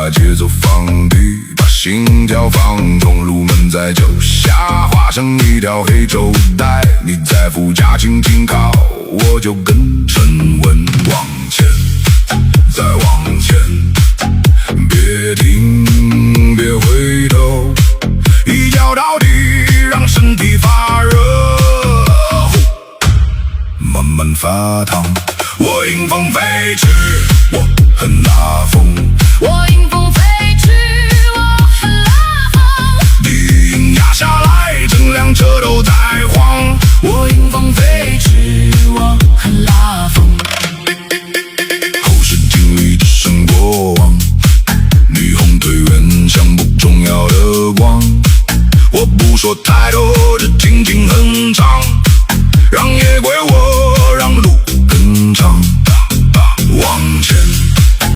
把节奏放低，把心跳放纵，路门在脚下画上一条黑轴带。你在副驾轻轻靠，我就更沉稳，往前，再往前，别停，别回头，一脚到底，让身体发热，慢慢发烫。我迎风飞去，我很拉风。我迎风飞去，我很拉风。低音压下来，整辆车都在晃。我迎风飞去，我很拉风。后视镜里只剩过往，霓虹队员像不重要的光。我不说太多，只轻轻哼唱。